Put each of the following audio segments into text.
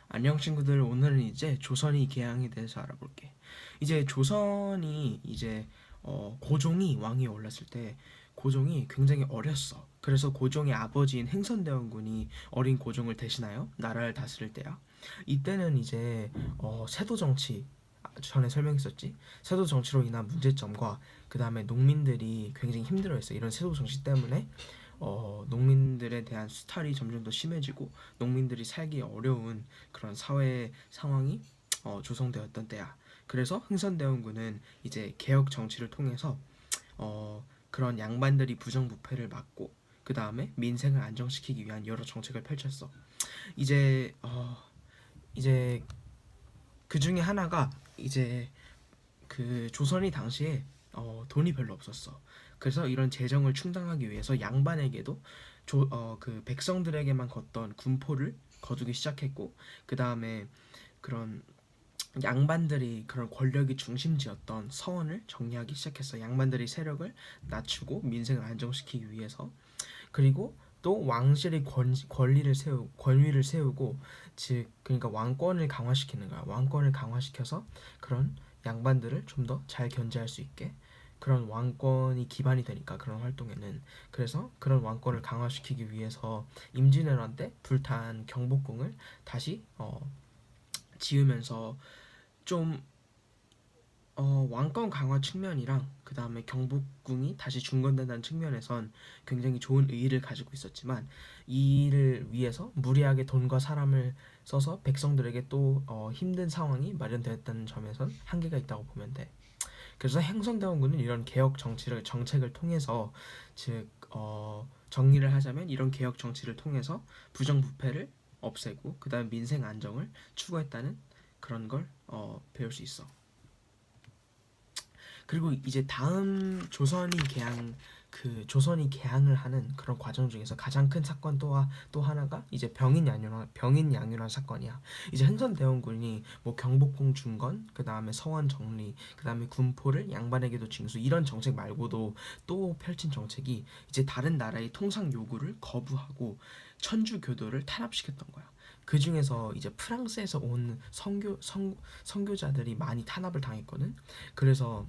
안녕 친구들, 오늘은 이제 조선이 개항에 대해서 알아볼게. 이제 조선이 이제 고종이 왕이 올랐을 때 고종이 굉장히 어렸어. 그래서 고종의 아버지인 행선대원군이 어린 고종을 대신하여 나라를 다스릴 때야. 이때는 이제 세도 정치, 전에 설명했었지. 세도 정치로 인한 문제점과 그 다음에 농민들이 굉장히 힘들어했어. 이런 세도 정치 때문에 농민들에 대한 수탈이 점점 더 심해지고 농민들이 살기 어려운 그런 사회 상황이 조성되었던 때야. 그래서 흥선대원군은 이제 개혁 정치를 통해서 그런 양반들이 부정부패를 막고 그 다음에 민생을 안정시키기 위한 여러 정책을 펼쳤어. 이제 이제 그 중에 하나가 이제 그 조선이 당시에 돈이 별로 없었어. 그래서 이런 재정을 충당하기 위해서 양반에게도 그 백성들에게만 걷던 군포를 거두기 시작했고, 그 다음에 그런 양반들이 그런 권력이 중심지였던 서원을 정리하기 시작했어. 양반들이 세력을 낮추고 민생을 안정시키기 위해서. 그리고 또 왕실의 권위를 세우고, 즉 그러니까 왕권을 강화시키는 거야. 왕권을 강화시켜서 그런 양반들을 좀 더 잘 견제할 수 있게, 그런 왕권이 기반이 되니까 그런 활동에는. 그래서 그런 왕권을 강화시키기 위해서 임진왜란 때 불탄 경복궁을 다시 지으면서 좀 왕권 강화 측면이랑 그 다음에 경복궁이 다시 중건된다는 측면에선 굉장히 좋은 의의를 가지고 있었지만, 이 일을 위해서 무리하게 돈과 사람을 써서 백성들에게 또 힘든 상황이 마련되었다는 점에선 한계가 있다고 보면 돼. 그래서 행선대원군은 이런 개혁 정책을 통해서, 즉 정리를 하자면 이런 개혁 정치를 통해서 부정부패를 없애고 그 다음 민생 안정을 추구했다는 그런 걸 배울 수 있어. 그리고 이제 다음 조선이 개항을 하는 그런 과정 중에서 가장 큰 사건 또 하나가 이제 병인양요란 사건이야. 이제 흥선대원군이 뭐 경복궁 중건, 그 다음에 서원 정리, 그 다음에 군포를 양반에게도 징수, 이런 정책 말고도 또 펼친 정책이 이제 다른 나라의 통상 요구를 거부하고 천주 교도를 탄압시켰던 거야. 그 중에서 이제 프랑스에서 온 선교자들이 많이 탄압을 당했거든. 그래서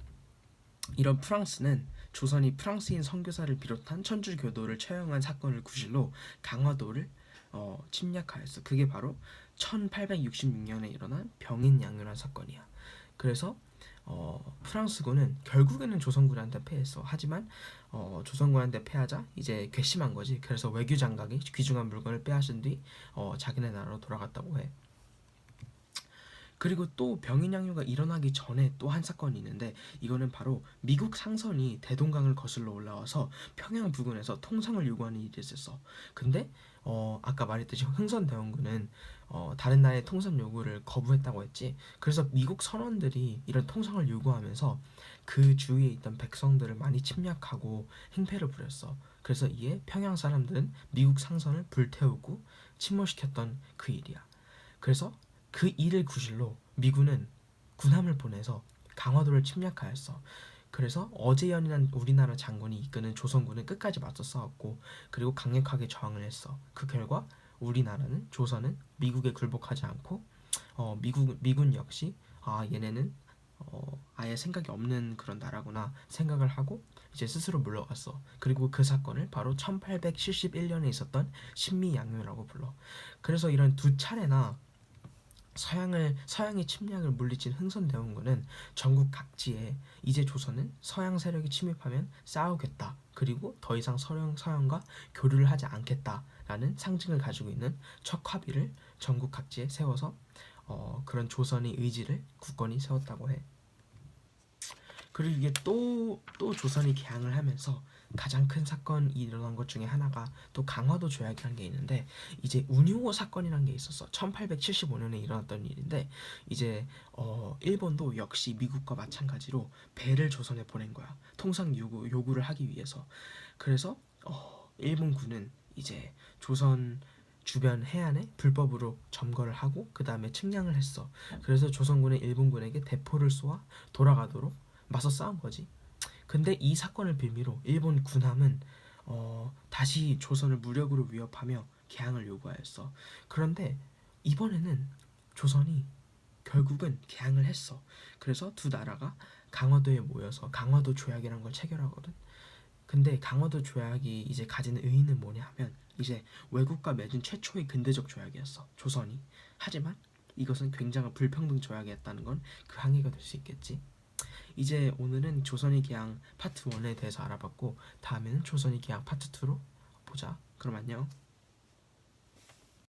이런 프랑스는 조선이 프랑스인 선교사를 비롯한 천주교도를 처형한 사건을 구실로 강화도를 침략하였어. 그게 바로 1866년에 일어난 병인양요란 사건이야. 그래서 프랑스군은 결국에는 조선군한테 패했어. 하지만 조선군한테 패하자 이제 괘씸한 거지. 그래서 외교 장각이 귀중한 물건을 빼앗은 뒤 자기네 나라로 돌아갔다고 해. 그리고 또 병인양요가 일어나기 전에 또 한 사건이 있는데, 이거는 바로 미국 상선이 대동강을 거슬러 올라와서 평양 부근에서 통상을 요구하는 일이 있었어. 근데 아까 말했듯이 흥선대원군은 다른 나라의 통상 요구를 거부했다고 했지. 그래서 미국 선원들이 이런 통상을 요구하면서 그 주위에 있던 백성들을 많이 침략하고 행패를 부렸어. 그래서 이에 평양 사람들은 미국 상선을 불태우고 침몰시켰던 그 일이야. 그래서 그 일을 구실로 미군은 군함을 보내서 강화도를 침략하였어. 그래서 어제연이란 우리나라 장군이 이끄는 조선군은 끝까지 맞서 싸웠고, 그리고 강력하게 저항을 했어. 그 결과 조선은 미국에 굴복하지 않고 미군 역시 얘네는 아예 생각이 없는 그런 나라구나 생각을 하고 이제 스스로 물러갔어. 그리고 그 사건을 바로 1871년에 있었던 신미양요라고 불러. 그래서 이런 두 차례나 서양의 침략을 물리친 흥선대원군은 전국 각지에 이제 조선은 서양 세력이 침입하면 싸우겠다, 그리고 더 이상 서양과 교류를 하지 않겠다라는 상징을 가지고 있는 척화비를 전국 각지에 세워서 그런 조선의 의지를 굳건히 세웠다고 해. 그리고 이게 또 조선이 개항을 하면서 가장 큰 사건이 일어난 것 중에 하나가 또 강화도 조약이라는 게 있는데, 이제 운용호 사건이라는 게 있었어. 1875년에 일어났던 일인데, 이제 일본도 역시 미국과 마찬가지로 배를 조선에 보낸 거야. 통상 요구를 하기 위해서. 그래서 일본군은 이제 조선 주변 해안에 불법으로 점거를 하고 그 다음에 측량을 했어. 그래서 조선군은 일본군에게 대포를 쏘아 돌아가도록 맞서 싸운 거지. 근데 이 사건을 빌미로 일본 군함은 다시 조선을 무력으로 위협하며 개항을 요구하였어. 그런데 이번에는 조선이 결국은 개항을 했어. 그래서 두 나라가 강화도에 모여서 강화도 조약이라는 걸 체결하거든. 근데 강화도 조약이 이제 가지는 의의는 뭐냐 하면 이제 외국과 맺은 최초의 근대적 조약이었어, 조선이. 하지만 이것은 굉장한 불평등 조약이었다는 건 그 항의가 될 수 있겠지. 이제 오늘은 조선이 개항 파트 1에 대해서 알아봤고, 다음에는 조선이 개항 파트 2로 보자. 그럼 안녕.